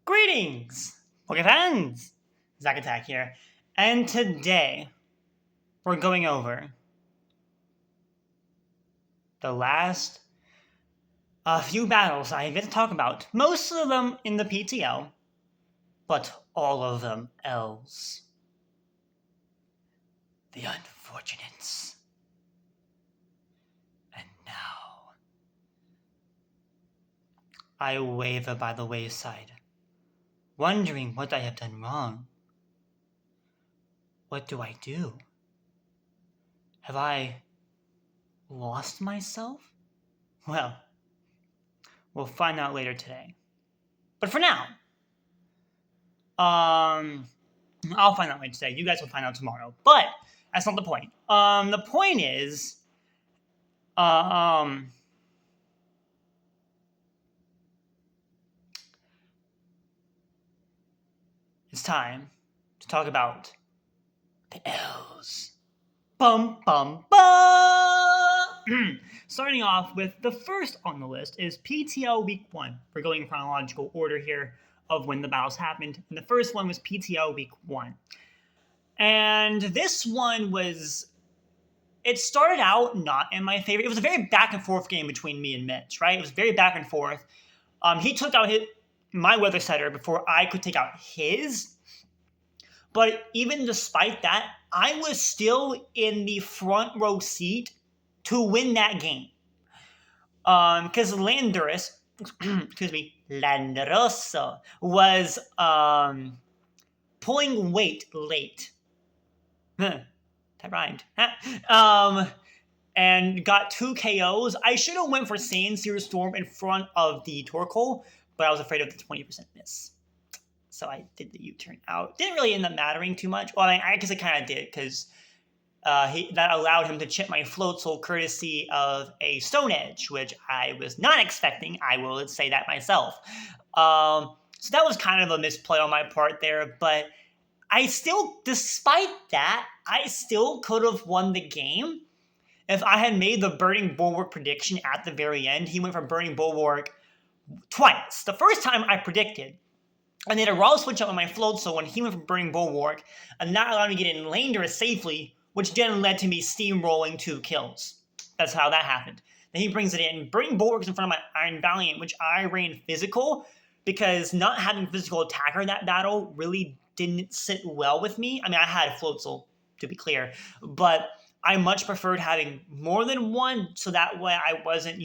Greetings, Poke fans! Zack Attack here, and today we're going over the last few battles I have yet to talk about. Most of them in the PTL, but all of them else. The unfortunates. And now I waver by the wayside, wondering what I have done wrong. What do I do? Have I lost myself? Well, we'll find out later today. But for now, I'll find out later today. You guys will find out tomorrow. But that's not the point. The point is, it's time to talk about the elves. Bum bum bum. Starting off with the first on the list is PTO Week 1. We're going in chronological order here of when the battles happened. And the first one was PTO Week 1. And this one was, it started out not in my favorite. It was a very back and forth game between me and Mitch, right? It was very back and forth. He took out my weather setter before I could take out his. But even despite that, I was still in the front row seat to win that game. Because Landorus, Landeroso was pulling weight late. That rhymed. And got 2 KOs. I should have went for Saiyan Seer Storm in front of the Torkoal, but I was afraid of the 20% miss. So I did the U-turn out. Didn't really end up mattering too much. Well, I guess it kind of did, because that allowed him to chip my Floatzel courtesy of a Stone Edge, which I was not expecting. I will say that myself. So that was kind of a misplay on my part there, but I still, despite that, I still could have won the game if I had made the Burning Bulwark prediction at the very end. He went for Burning Bulwark twice. The first time I predicted, I made a raw switch up on my Floatzel when he went for Burning Bulwark, and that allowed me to get in Lander safely, which then led to me steamrolling 2 kills. That's how that happened. Then he brings it in. Burning Bulwark is in front of my Iron Valiant, which I ran physical, because not having physical attacker in that battle really didn't sit well with me. I mean, I had Floatzel, to be clear, but I much preferred having more than one, so that way I wasn't,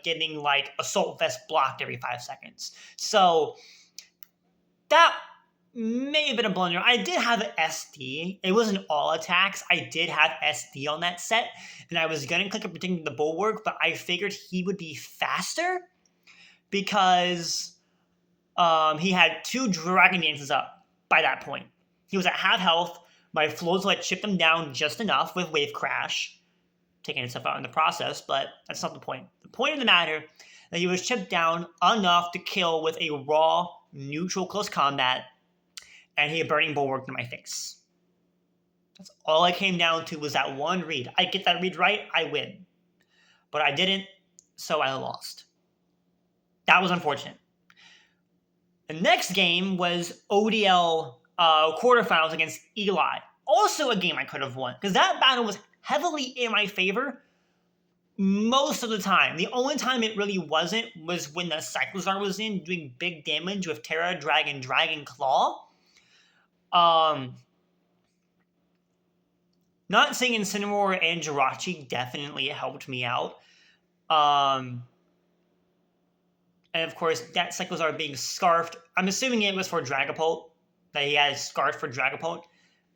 getting Assault Vest blocked every 5 seconds. So that may have been a blunder. I did have SD. It wasn't all attacks. I did have SD on that set, and I was going to click on predicting the Bulwark, but I figured he would be faster because he had 2 Dragon Dances up by that point. He was at half health. My Floatzel had chipped him down just enough with Wave Crash, taking himself out in the process, but that's not the point. The point of the matter that he was chipped down enough to kill with a raw, neutral close combat, and he had Burning Bulwark in my face. That's all I came down to, was that one read. I get that read right, I win. But I didn't, so I lost. That was unfortunate. The next game was ODL quarterfinals against Eli. Also a game I could have won, because that battle was heavily in my favor most of the time. The only time it really wasn't was when the Cyclozar was in, doing big damage with Terra, Dragon, Dragon Claw. Not saying Incineroar and Jirachi definitely helped me out. And of course, that Cyclozar being scarfed, I'm assuming it was for Dragapult, that he had scarfed for Dragapult,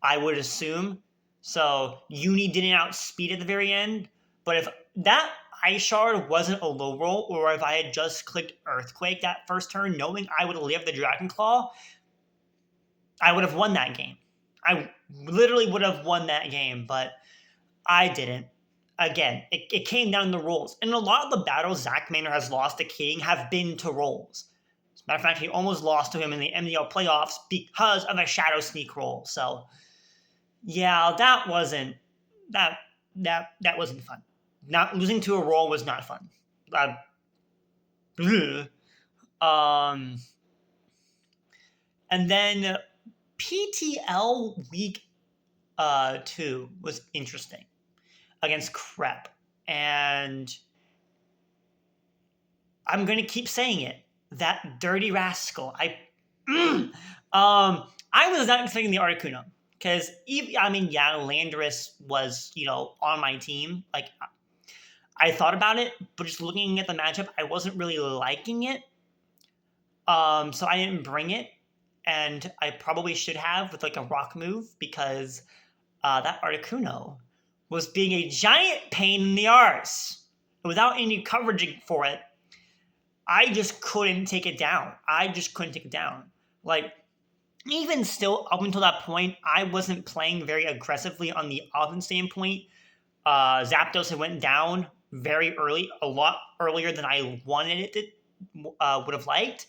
I would assume. So Uni didn't outspeed at the very end, but if that Ice Shard wasn't a low roll, or if I had just clicked Earthquake that first turn, knowing I would live the Dragon Claw, I would have won that game. I literally would have won that game, but I didn't. Again, it came down to rolls. And a lot of the battles Zach Maynard has lost to King have been to rolls. As a matter of fact, he almost lost to him in the MDL playoffs because of a Shadow Sneak roll. So, yeah, that wasn't fun. Not losing to a roll was not fun. And then PTL week 2 was interesting against Crep. And I'm going to keep saying it. That dirty rascal. I was not expecting the Articuno. Because, Landorus was, on my team. Like, I thought about it, but just looking at the matchup, I wasn't really liking it. So I didn't bring it. And I probably should have with, like, a rock move, because that Articuno was being a giant pain in the arse. Without any coverage for it, I just couldn't take it down. Like, even still, up until that point, I wasn't playing very aggressively on the offense standpoint. Zapdos had went down very early, a lot earlier than I wanted it to, would have liked.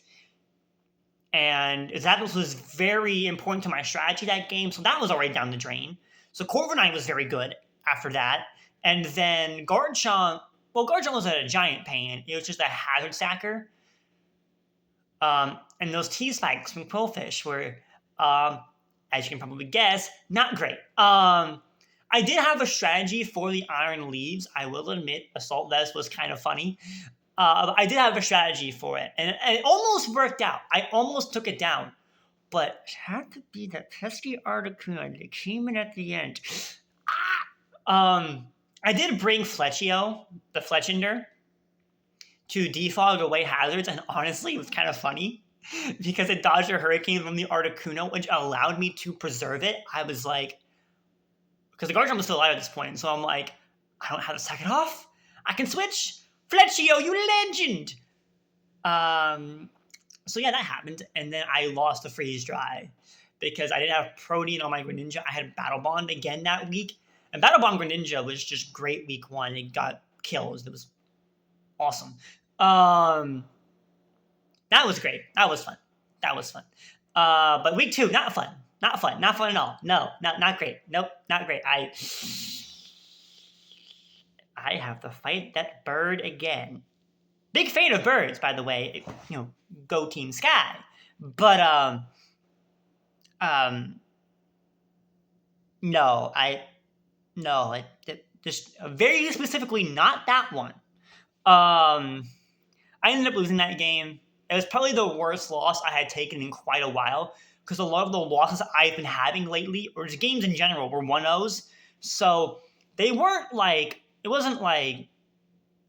And Zapdos was very important to my strategy that game, so that was already down the drain. So Corviknight was very good after that. And then Garchomp was a giant pain. It was just a hazard sacker. And those T-spikes from Quillfish were, as you can probably guess, not great. I did have a strategy for the Iron Leaves. I will admit, Assault Vest was kind of funny. But I did have a strategy for it. And it almost worked out. I almost took it down. But it had to be that pesky Articuno that came in at the end. I did bring Fletchio, the Fletchinder, to defog away hazards, and honestly, it was kind of funny because it dodged a Hurricane from the Articuno, which allowed me to preserve it. I was like, because the Garchomp was still alive at this point, so I'm like, I don't have to sack it off. I can switch. Fletchio, you legend! So yeah, that happened, and then I lost the Freeze Dry because I didn't have Protein on my Greninja. I had Battle Bond again that week, and Battle Bond Greninja was just great week 1. It got kills. It was awesome. That was great. That was fun. But week 2, not fun at all. No, not great. Nope, not great. I have to fight that bird again. Big fan of birds, by the way. Go Team Sky. But just very specifically not that one. I ended up losing that game. It was probably the worst loss I had taken in quite a while, because a lot of the losses I've been having lately, or just games in general, were 1-0s. So they weren't like, it wasn't like,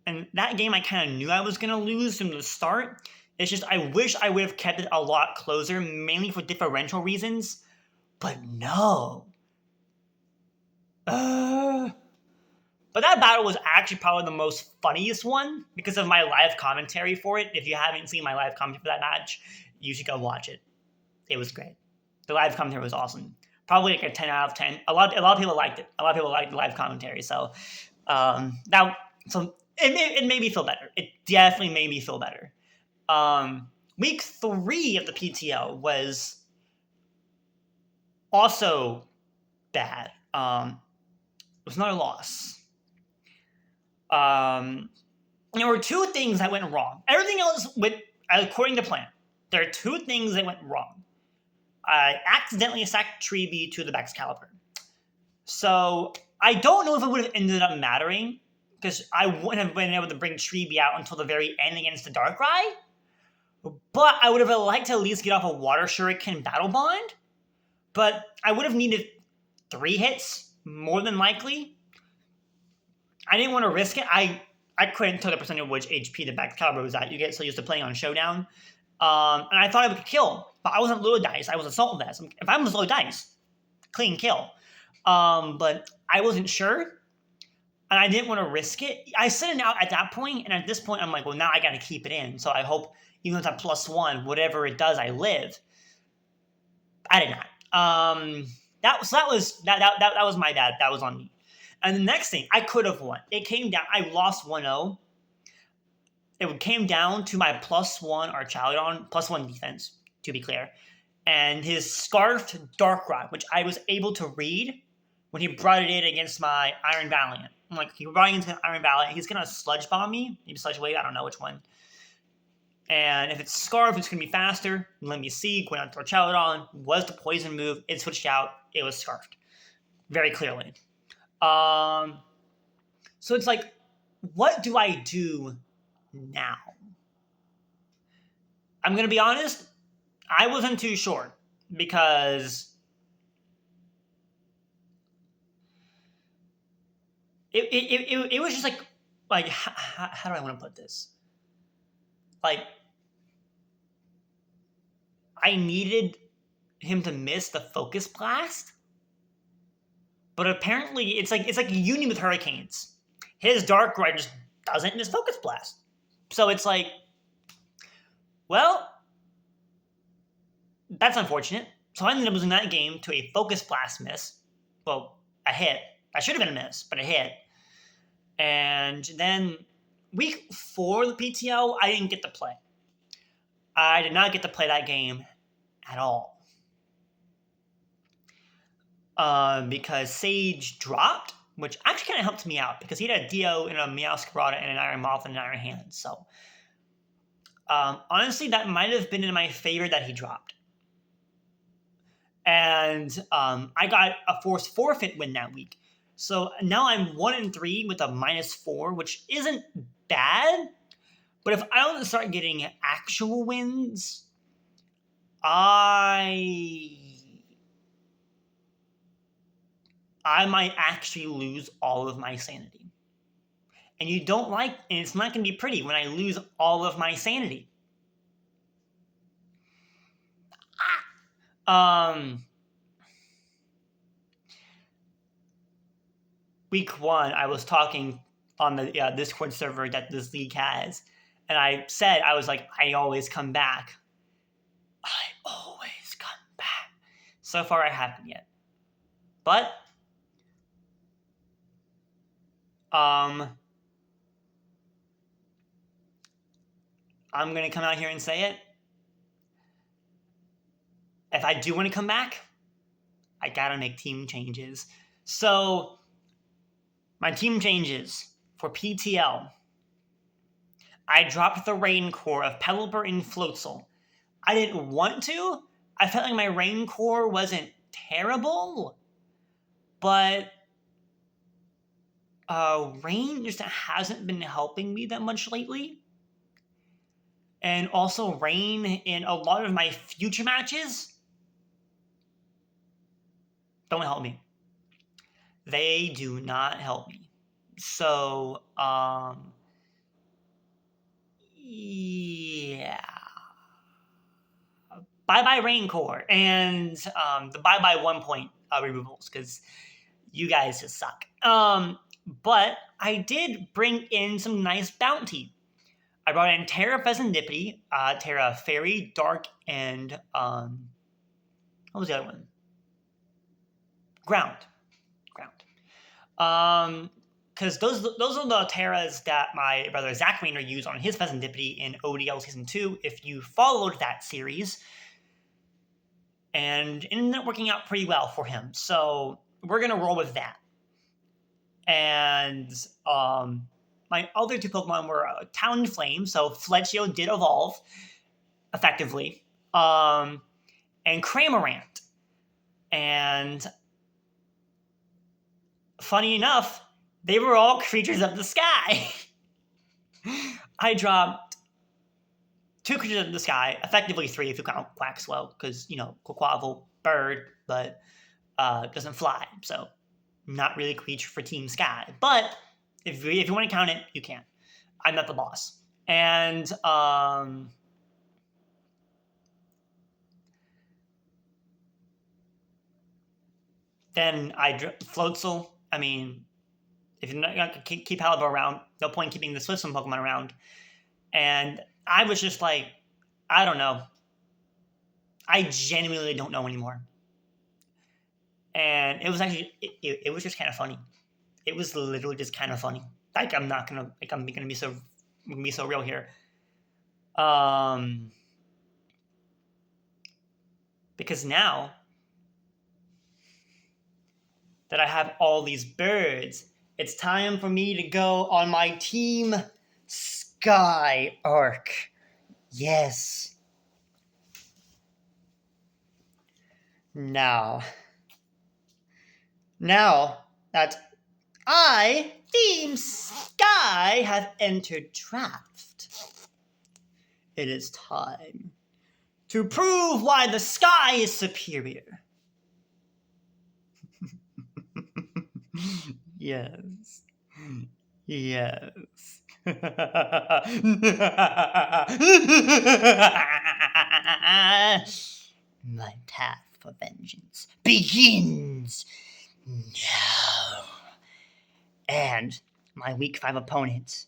and that game I kind of knew I was going to lose from the start. It's just I wish I would have kept it a lot closer, mainly for differential reasons. But no. But that battle was actually probably the most funniest one because of my live commentary for it. If you haven't seen my live commentary for that match, you should go watch it. It was great. The live commentary was awesome. Probably like a 10 out of 10. A lot of people liked it. A lot of people liked the live commentary. So it made me feel better. It definitely made me feel better. Week 3 of the PTO was also bad. It was another loss. There were 2 things that went wrong. Everything else went according to plan. There are 2 things that went wrong. I accidentally assigned Treebee to the Excalibur. So I don't know if it would have ended up mattering, because I wouldn't have been able to bring Treebee out until the very end against the Darkrai. But I would have liked to at least get off a Water Shuriken Battle Bond. But I would have needed 3 hits, more than likely. I didn't want to risk it. I couldn't tell the percentage of which HP the Excalibur was at. You get so used to playing on Showdown. And I thought I would kill, but I wasn't low dice. I was Assault Vest. If I was low dice, clean kill. But I wasn't sure, and I didn't want to risk it. I sent it out at that point, and at this point, I'm like, well, now I got to keep it in. So I hope, even with that +1, whatever it does, I live. I did not. That was my bad. That was on me. And the next thing, I could have won. It came down. I lost 1-0. It came down to my +1 Archaludon, +1 defense, to be clear, and his Scarfed Darkrai, which I was able to read when he brought it in against my Iron Valiant. I'm like, he brought it into Iron Valiant. He's going to Sludge Bomb me. Maybe Sludge Wave. I don't know which one. And if it's Scarf, it's going to be faster. Let me see. Going on Torchellodon was the poison move. It switched out. It was Scarfed. Very clearly. So it's like, what do I do now? I'm going to be honest. I wasn't too sure because it was just like how do I want to put this? Like, I needed him to miss the Focus Blast, but apparently it's like a union with Hurricanes. His Darkrai just doesn't miss Focus Blast, so it's like, well, that's unfortunate. So I ended up losing that game to a Focus Blast miss. Well, a hit. I should have been a miss, but a hit. And then week 4 of the PTO, I didn't get to play. I did not get to play that game at all. Because Sage dropped, which actually kind of helped me out because he had a Dio and a Meowscarada and an Iron Moth and an Iron Hand. So, honestly, that might have been in my favor that he dropped. And I got a forced forfeit win that week. So now I'm 1-3 with a -4, which isn't bad. But if I don't start getting actual wins, I might actually lose all of my sanity. And you don't like, and it's not going to be pretty when I lose all of my sanity. Week 1, I was talking on the Discord server that this league has, and I said, I was like, I always come back. I always come back. So far, I haven't yet. But, I'm going to come out here and say it. If I do want to come back, I got to make team changes. So, my team changes for PTL. I dropped the Rain Core of Pelipper and Floatzel. I didn't want to. I felt like my Rain Core wasn't terrible, but Rain just hasn't been helping me that much lately. And also Rain in a lot of my future matches don't help me. They do not help me. So, yeah. Bye-bye Rain Core and the bye-bye 1 point removals because you guys just suck. But I did bring in some nice bounty. I brought in Terra Pheasantipity, Terra Fairy, Dark, and what was the other one? Ground. Because those are the Terras that my brother Zach Rainer used on his Pheasantipity in ODL Season 2, if you followed that series. And it ended up working out pretty well for him. So we're going to roll with that. And my other 2 Pokemon were Talonflame, so Fletchio did evolve effectively, and Cramorant. And funny enough, they were all creatures of the sky. I dropped 2 creatures of the sky, effectively 3 if you count Quaxwell, because, Quaquaval, bird, but doesn't fly, so not really a creature for Team Sky. But if you want to count it, you can. I'm not the boss. And then I Floatzel. I mean, if you're not going to keep Haliburton around, no point in keeping the Swiftswim Pokemon around. And I was just like, I don't know. I genuinely don't know anymore. And it was actually, it was just kind of funny. It was literally just kind of funny. Like, I'm gonna be so real here. Because now that I have all these birds, it's time for me to go on my Team Sky arc. Yes. Now that I, Team Sky, have entered draft, it is time to prove why the sky is superior. Yes. Yes. My path for vengeance begins now. And my week 5 opponent,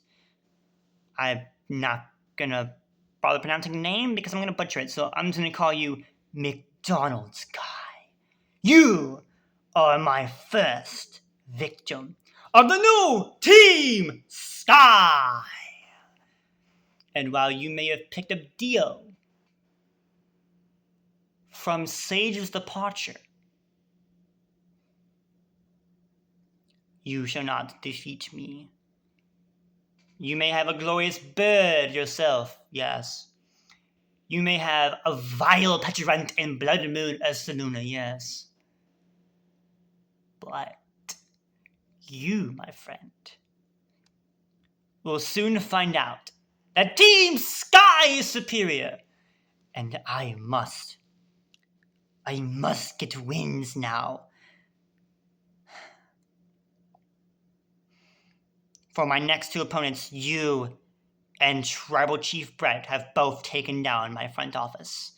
I'm not gonna bother pronouncing the name because I'm gonna butcher it, so I'm just gonna call you McDonald's Guy. You are my first victim of the new Team Sky. And while you may have picked up Dio from Sage's departure, you shall not defeat me. You may have a glorious bird yourself, yes. You may have a vile petulant and blood moon as Saluna, yes. But you, my friend, will soon find out that Team Sky is superior, and I must get wins now. For my next 2 opponents, you and Tribal Chief Brett have both taken down my front office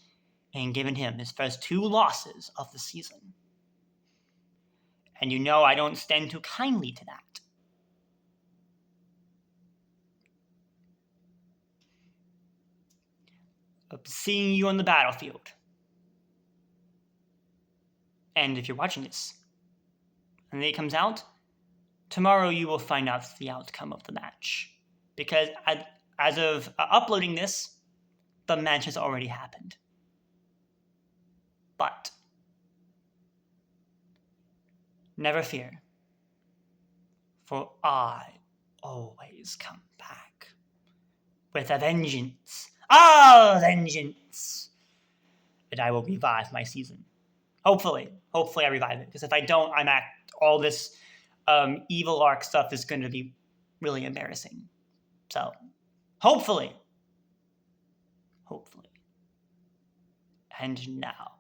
and given him his first 2 losses of the season. And you know I don't stand too kindly to that. Of seeing you on the battlefield. And if you're watching this, and the day comes out, tomorrow you will find out the outcome of the match. Because as of uploading this, the match has already happened. But never fear, for I always come back with a vengeance. Vengeance! And I will revive my season. Hopefully I revive it. Because if I don't, all this evil arc stuff is going to be really embarrassing. So, hopefully. And now,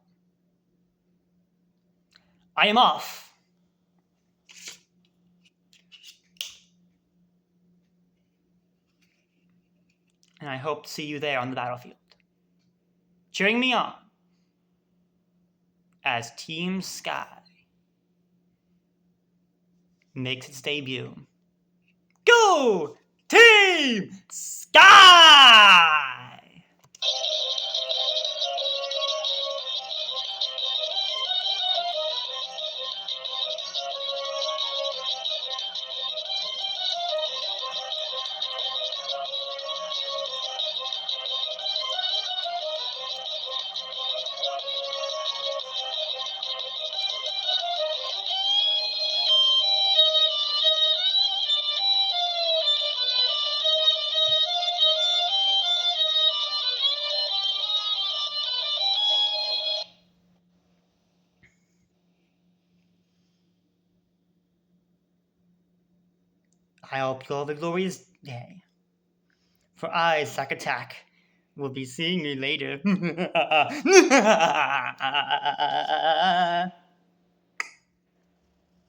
I am off. And I hope to see you there on the battlefield, cheering me on as Team Sky makes its debut. Go Team Sky! I hope you all have a glorious day. For I, Zack Attack, will be seeing you later.